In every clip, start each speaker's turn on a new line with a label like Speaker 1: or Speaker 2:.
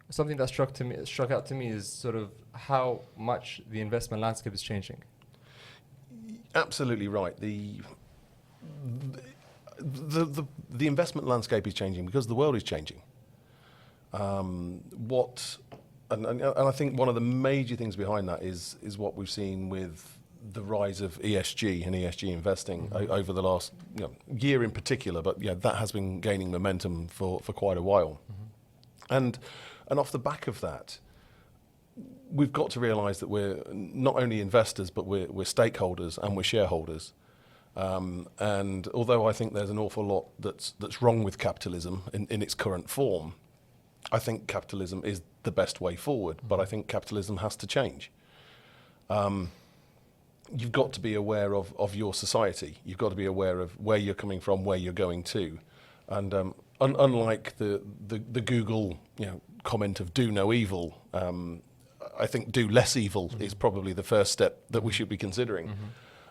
Speaker 1: Something that struck out to me is sort of how much the investment landscape is changing.
Speaker 2: Absolutely right. The investment landscape is changing because the world is changing. And I think one of the major things behind that is what we've seen with the rise of ESG and ESG investing over the last year in particular, but that has been gaining momentum for quite a while. And off the back of that, we've got to realise that we're not only investors, but we're stakeholders and we're shareholders. And although I think there's an awful lot that's wrong with capitalism in its current form, I think capitalism is the best way forward, but I think capitalism has to change. You've got to be aware of your society. You've got to be aware of where you're coming from, where you're going to. And unlike the Google comment of do no evil, I think do less evil is probably the first step that we should be considering.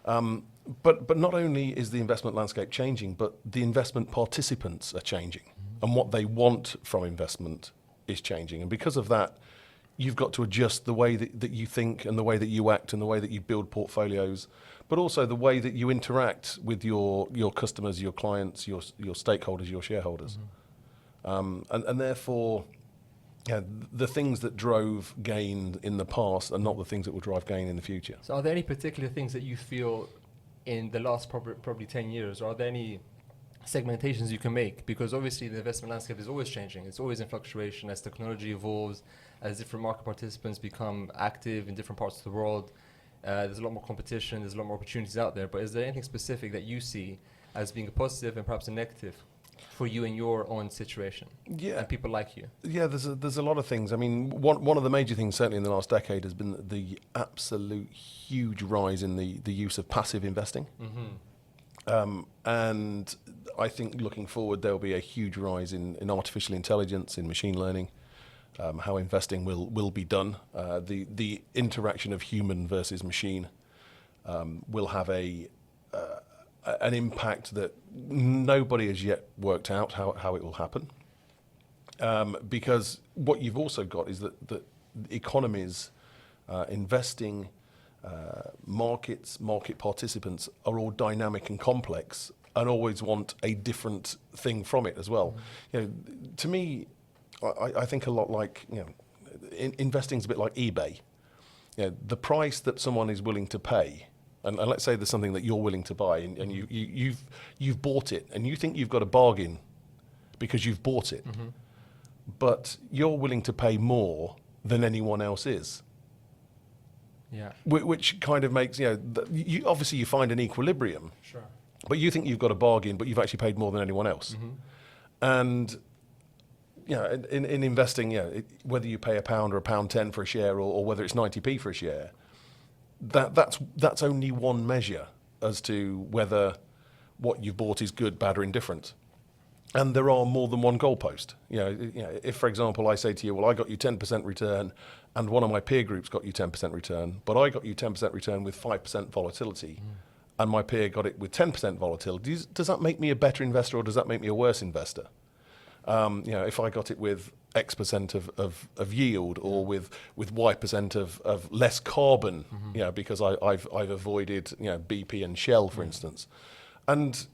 Speaker 2: But not only is the investment landscape changing, but the investment participants are changing. And what they want from investment is changing. And because of that, you've got to adjust the way that you think and the way that you act and the way that you build portfolios, but also the way that you interact with your customers, your clients, your stakeholders, your shareholders. And therefore, the things that drove gain in the past are not the things that will drive gain in the future.
Speaker 1: So are there any particular things that you feel in the last probably 10 years, or are there any segmentations you can make? Because obviously the investment landscape is always changing. It's always in fluctuation as technology evolves, as different market participants become active in different parts of the world. There's a lot more competition, there's a lot more opportunities out there. But is there anything specific that you see as being a positive and perhaps a negative for you in your own situation?
Speaker 2: Yeah.
Speaker 1: And people like you? Yeah,
Speaker 2: there's a lot of things. I mean, one of the major things certainly in the last decade has been the absolute huge rise in the use of passive investing. And I think looking forward, there will be a huge rise in artificial intelligence, in machine learning, how investing will be done. The interaction of human versus machine will have an impact that nobody has yet worked out how it will happen. Because what you've also got is that economies, investing, markets, market participants are all dynamic and complex and always want a different thing from it as well. To me, I think a lot like, investing is a bit like eBay. The price that someone is willing to pay, and let's say there's something that you're willing to buy, and you've bought it, and you think you've got a bargain because you've bought it, but you're willing to pay more than anyone else is.
Speaker 1: Yeah.
Speaker 2: Which kind of makes, obviously you find an equilibrium.
Speaker 1: Sure.
Speaker 2: But you think you've got a bargain, but you've actually paid more than anyone else. And in investing, whether you pay £1 or £1.10 for a share, or whether it's 90p for a share, that's only one measure as to whether what you've bought is good, bad, or indifferent. And there are more than one goalpost. If, for example, I say to you, well, I got you 10% return, and one of my peer groups got you 10% return, but I got you 10% return with 5% volatility, and my peer got it with 10% volatility, does that make me a better investor, or does that make me a worse investor? If I got it with X% of yield, or with Y% of less carbon, because I've avoided BP and Shell, for instance, and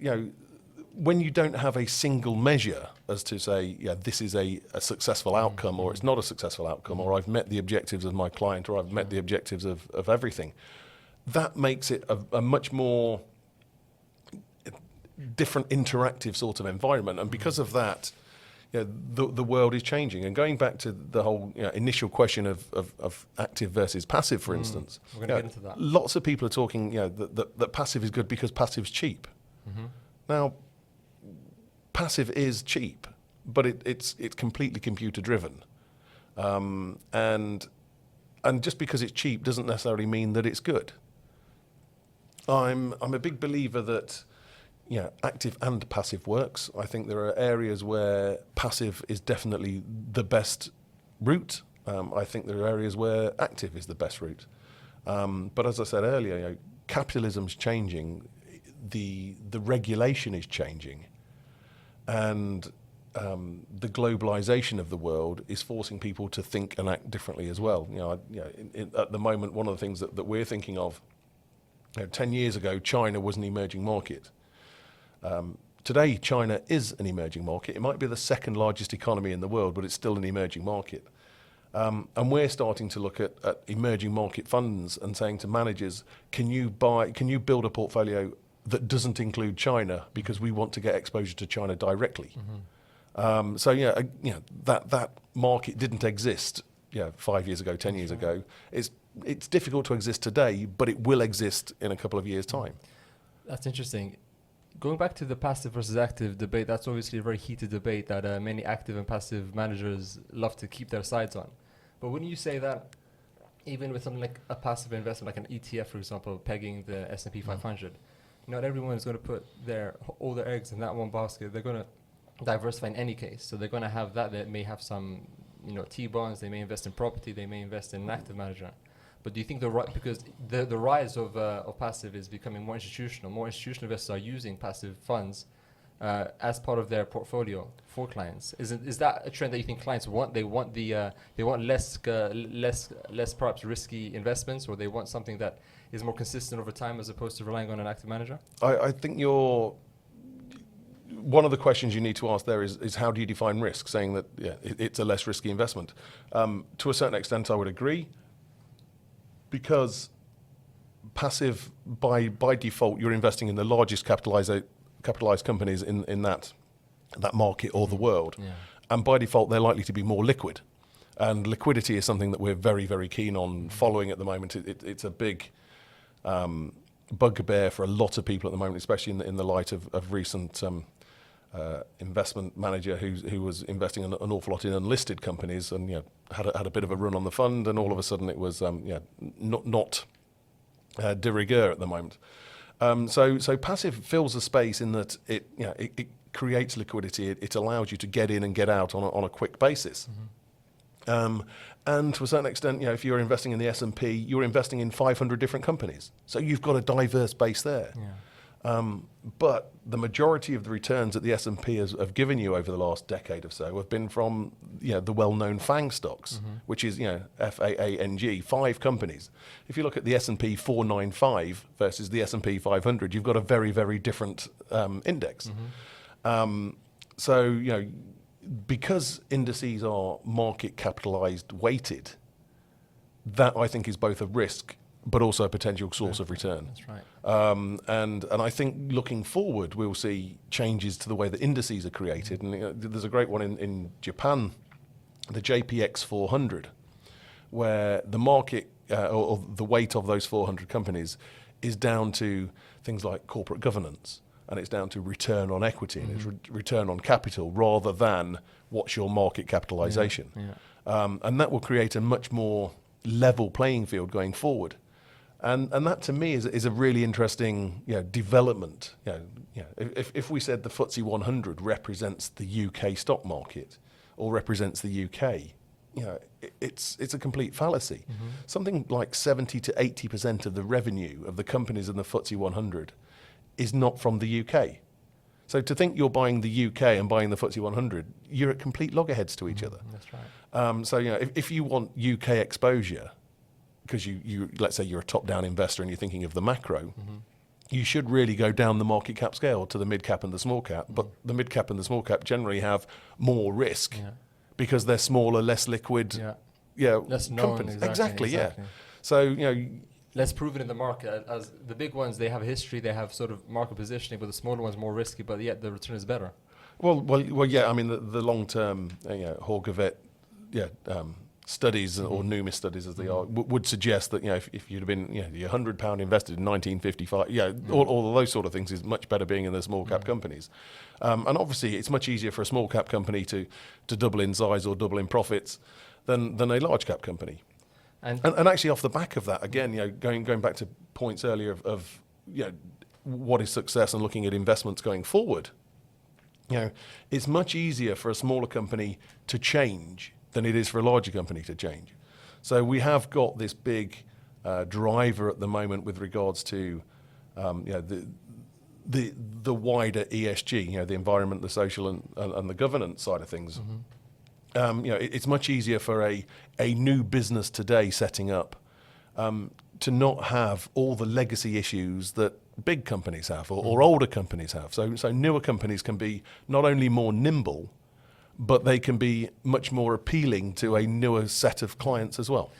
Speaker 2: when you don't have a single measure as to say, this is a successful outcome, or it's not a successful outcome, or I've met the objectives of my client, or I've met the objectives of everything, that makes it a much more different interactive sort of environment. And because of that, the world is changing. And going back to the whole initial question of active versus passive, for instance,
Speaker 1: we're going to get into that.
Speaker 2: Lots of people are talking that passive is good because passive's cheap. Now, passive is cheap, but it's completely computer driven, and just because it's cheap doesn't necessarily mean that it's good. I'm a big believer that active and passive works. I think there are areas where passive is definitely the best route. I think there are areas where active is the best route. But as I said earlier, capitalism's changing, the regulation is changing, and the globalization of the world is forcing people to think and act differently as well. At the moment, one of the things that we're thinking of, 10 years ago, China was an emerging market. Today, China is an emerging market. It might be the second largest economy in the world, but it's still an emerging market. And we're starting to look at emerging market funds and saying to managers, can you build a portfolio that doesn't include China because we want to get exposure to China directly? That market didn't exist 5 years ago, 10 years ago. It's difficult to exist today, but it will exist in a couple of years' time.
Speaker 1: That's interesting. Going back to the passive versus active debate, that's obviously a very heated debate that many active and passive managers love to keep their sides on. But wouldn't you say that even with something like a passive investment, like an ETF, for example, pegging the S&P 500, not everyone is going to put all their eggs in that one basket. They're going to diversify in any case. So they're going to have that. They may have some, T-bonds. They may invest in property. They may invest in an active manager. But do you think because the rise of passive is becoming more institutional investors are using passive funds as part of their portfolio for clients? Is that a trend that you think clients want? They want less perhaps risky investments, or they want something that is more consistent over time as opposed to relying on an active manager?
Speaker 2: I think one of the questions you need to ask there is how do you define risk? Saying that it's a less risky investment. To a certain extent, I would agree. Because passive, by default, you're investing in the largest capitalized companies in that market or the world. Yeah. And by default, they're likely to be more liquid. And liquidity is something that we're very, very keen on following at the moment. It's a big bugbear for a lot of people at the moment, especially in the light of recent investment manager who was investing an awful lot in unlisted companies and had a bit of a run on the fund, and all of a sudden it was not de rigueur at the moment. So passive fills a space in that it creates liquidity. It allows you to get in and get out on a quick basis. And to a certain extent, if you're investing in the S&P, you're investing in 500 different companies. So you've got a diverse base there. Yeah. But the majority of the returns that the S&P have given you over the last decade or so have been from the well-known FANG stocks, which is FAANG, 5 companies. If you look at the S&P 495 versus the S&P 500, you've got a very, very different index. Because indices are market capitalized weighted, that I think is both a risk but also a potential source of return.
Speaker 1: That's right.
Speaker 2: And I think looking forward, we'll see changes to the way that indices are created. And there's a great one in Japan, the JPX 400, where the market or the weight of those 400 companies is down to things like corporate governance, and it's down to return on equity and it's return on capital rather than what's your market capitalization. And that will create a much more level playing field going forward. And that to me is a really interesting development. If we said the FTSE 100 represents the UK stock market or represents the UK, it's a complete fallacy. Something like 70 to 80% of the revenue of the companies in the FTSE 100 is not from the UK. So to think you're buying the UK and buying the FTSE 100, you're at complete loggerheads to each other.
Speaker 1: That's right.
Speaker 2: If you want UK exposure, because you let's say you're a top-down investor and you're thinking of the macro, you should really go down the market cap scale to the mid-cap and the small cap. But the mid-cap and the small cap generally have more risk because they're smaller, less liquid,
Speaker 1: less known,
Speaker 2: companies.
Speaker 1: Exactly.
Speaker 2: So
Speaker 1: less proven in the market. As the big ones, they have a history, they have sort of market positioning, but the smaller ones more risky, but yet the return is better.
Speaker 2: Well, yeah. I mean, the long-term, Horgevet, studies or Numis studies as they are would suggest that if you'd have been you're £100 invested in 1955, all of those sort of things is much better being in the small cap companies. And obviously, it's much easier for a small cap company to double in size or double in profits than a large cap company. And actually, off the back of that, again, going back to points earlier of what is success and looking at investments going forward, it's much easier for a smaller company to change than it is for a larger company to change. So we have got this big driver at the moment with regards to the wider ESG, you know, the environment, the social, and the governance side of things. You know, it's much easier for a new business today setting up to not have all the legacy issues that big companies have or older companies have. So newer companies can be not only more nimble, but they can be much more appealing to a newer set of clients as well.